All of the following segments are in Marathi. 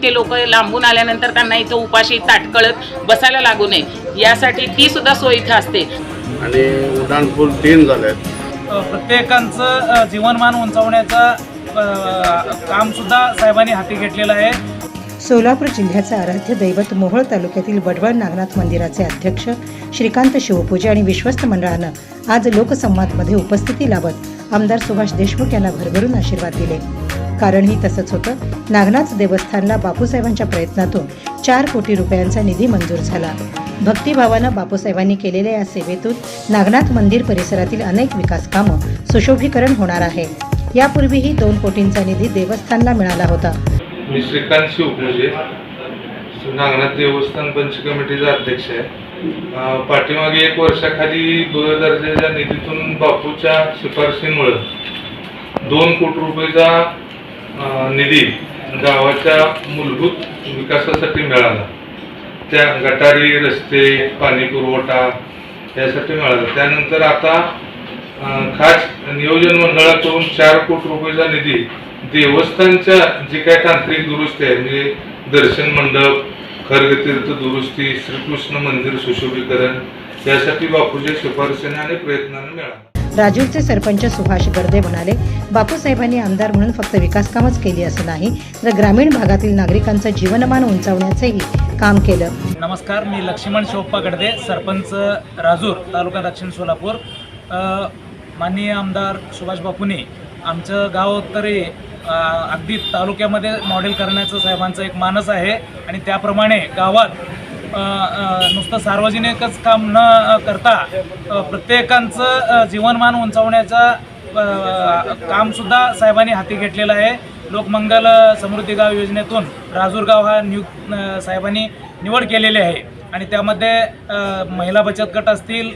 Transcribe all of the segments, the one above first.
ते लोक लांबून आल्यानंतर त्यांना इथं उपाशी ताटकळत बसायला लागू नये यासाठी ती सुद्धा सोय इथं असते। आणि उड्डाणपूल 3 झालेत। प्रत्येकांचं जीवनमान उंचावण्याचा काम सुद्धा साहेबांनी हाती घेतलेलं आहे। सोलापूर जिल्ह्याचे आराध्य दैवत मोहोळ तालुक्यातील वडवळ नागनाथ मंदिराचे अध्यक्ष श्रीकांत शिवपूजे आणि विश्वस्त मंडळानं आज लोकसंवादमध्ये उपस्थिती लावत आमदार सुभाष देशमुख यांना भरभरून आशीर्वाद दिले। कारणही तसंच होतं, नागनाथ देवस्थानला बापूसाहेबांच्या प्रयत्नातून 4 कोटी रुपयांचा निधी मंजूर झाला। भक्तिभावानं बापूसाहेबांनी केलेल्या या सेवेतून नागनाथ मंदिर परिसरातील अनेक विकास कामं सुशोभीकरण होणार आहे। यापूर्वीही 2 कोटींचा निधी देवस्थानला मिळाला होता। मी श्रीकांत शिवपूजे नागनाथ देवस्थान पंच कमिटीचा अध्यक्ष आहे। पाठीमागे 1 वर्षाखाली ब दर्जाच्या निधीतून बापूच्या शिफारशीमुळे 2 कोटी रुपयाचा निधी गावाच्या मूलभूत विकासासाठी मिळाला। त्या गटारी, रस्ते, पाणी पुरवठा यासाठी मिळाला। त्यानंतर आता खास नियोजन मंडळाकडून 4 कोटी रुपयाचा निधी देवस्थानच्या जे काही तांत्रिक दुरुस्ती आहे, म्हणजे दर्शन मंडप, खर्गतीर्थ दुरुस्ती, श्रीकृष्ण मंदिर सुशोभीकरण यासाठी बापूच्या शिफारशीने आणि प्रयत्नाने मिळाला। राजूरचे सरपंच सुभाष गर्दे म्हणाले, बापूसाहेबांनी आमदार म्हणून फक्त विकास कामच केली असं नाही, तर ग्रामीण भागातील नागरिकांचं जीवनमान उंचावण्याचेही काम केलं। नमस्कार, मी लक्ष्मण शिवप्पा गर्दे, सरपंच राजूर, तालुका दक्षिण सोलापूर। माननीय आमदार सुभाष बापूंनी आमचं गाव तरी अगदी तालुक्यामध्ये मॉडेल करण्याचं साहेबांचं एक मानस आहे आणि त्याप्रमाणे गावात नुसतं सार्वजनिकच काम न करता प्रत्येकांचं जीवनमान उंचावण्याचा कामसुद्धा साहेबांनी हाती घेतलेलं आहे। लोकमंगल समृद्धी गाव योजनेतून राजूर गाव हा साहेबांनी निवड केलेली आहे आणि त्यामध्ये महिला बचत गट असतील,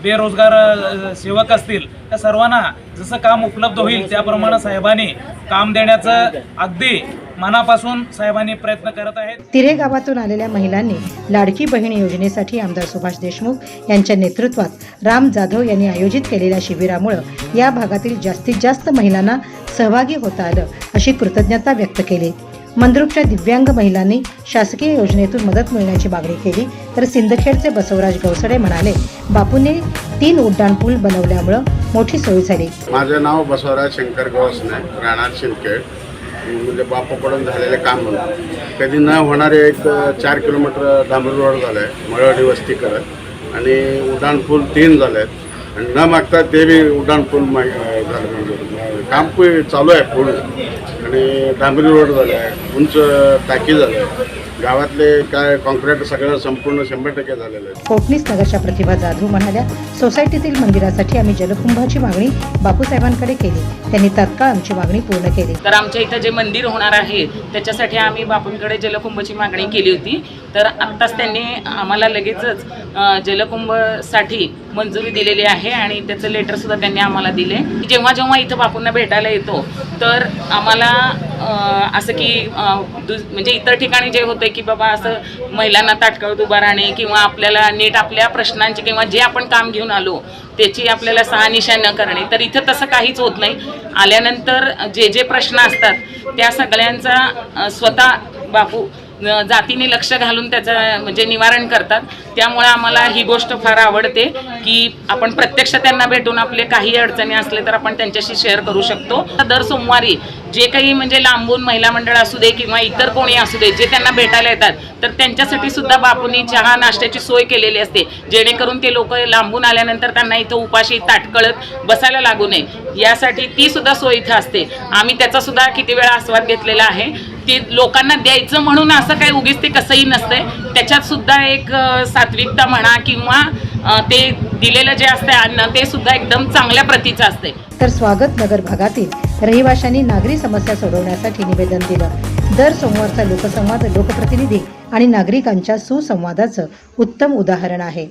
बेरोजगार सेवक असतील, त्या सर्वांना जसं काम उपलब्ध होईल त्याप्रमाणे साहेबांनी काम देण्याचं अगदी मनापासून साहेबांनी प्रयत्न करत आहेत। तिरे गावातून आलेल्या महिलांनी लाडकी बहीण योजनेसाठी आमदार सुभाष देशमुख यांच्या नेतृत्वात राम जाधव यांनी आयोजित केलेल्या शिबिरामुळे या भागातील जास्तीत जास्त महिलांना सहभागी होता आलं, अशी कृतज्ञता व्यक्त केली। मंद्रुपच्या दिव्यांग महिलांनी शासकीय योजनेतून मदत मिळण्याची मागणी केली, तर सिंदखेडचे बसवराज गवसडे म्हणाले, बापूंनी 3 उड्डाणपूल बनवल्यामुळे मोठी सोय झाली। माझं नाव बसवराज शंकर गवसने, राहणार सिंदखेड। म्हणजे बापूकडून झालेले काम म्हणून कधी न होणारे एक 4 किलोमीटर डांबरी रोड झाला आहे मळवडी वस्ती करत, आणि उड्डाणपूल 3 झाले आहेत आणि न मागता ते बी उड्डाणपूल झालं, म्हणजे काम चालू आहे पूर्ण। आणि डांबरी रोड झाला आहे, उंच टाकी झालं आहे, गावातले काय कॉन्क्रीट सगळं संपूर्ण 100% झालेलं आहे। कोटणीस नगरच्या प्रतिभा जाधव म्हणाल्या, सोसायटीतील मंदिरासाठी आम्ही जलकुंभाची मागणी बापूसाहेबांकडे केली, त्यांनी तात्काळ आमची मागणी पूर्ण केली। तर आमच्या इथं जे मंदिर होणार आहे त्याच्यासाठी आम्ही बापूंकडे जलकुंभची मागणी केली होती, तर आत्ताच त्यांनी आम्हाला लगेचच जलकुंभसाठी मंजुरी दिलेली आहे आणि त्याचं लेटर सुद्धा त्यांनी आम्हाला दिले। जेव्हा जेव्हा इथं बापूंना भेटायला येतो तर आम्हाला असं की म्हणजे इतर ठिकाणी जे होतं की बाबा असं महिलांना ताटकळत उभा राहणे किंवा आपल्याला नीट आपल्या प्रश्नांची किंवा जे आपण काम घेऊन आलो त्याची आपल्याला शहानिशा न करणे, तर इथं तसं काहीच होत नाही। आल्यानंतर जे जे प्रश्न असतात त्या सगळ्यांचा स्वतः बापू जातीने लक्ष घालून त्याचं म्हणजे निवारण करतात। त्यामुळे आम्हाला ही गोष्ट फार आवडते की आपण प्रत्यक्ष त्यांना भेटून आपले काही अडचणी असले तर आपण त्यांच्याशी शेअर करू शकतो। दर सोमवारी जे काही म्हणजे लांबून महिला मंडळ असू दे किंवा इतर कोणी असू दे जे त्यांना भेटायला येतात, तर त्यांच्यासाठी सुद्धा बापूंनी चहा नाश्त्याची सोय केलेली असते, जेणेकरून ते लोक लांबून आल्यानंतर त्यांना इथं उपाशी ताटकळत बसायला लागू नये यासाठी ती सुद्धा सोय इथं असते। आम्ही त्याचा सुद्धा किती वेळा आस्वाद घेतलेला आहे। ते लोकांना द्यायचं म्हणून असं काही उगीच ते कसंही नसतंय, त्याच्यात सुद्धा एक सात्विकता म्हणा किंवा ते दिलेलं जे असते अन्न ते सुद्धा एकदम चांगल्या प्रतीचं असते। तर स्वागत नगर भागातील रहिवाशांनी नागरी समस्या सोडवण्यासाठी निवेदन दिलं। दर सोमवारचा लोकसंवाद लोकप्रतिनिधी आणि नागरिकांच्या सुसंवादाचं उत्तम उदाहरण आहे।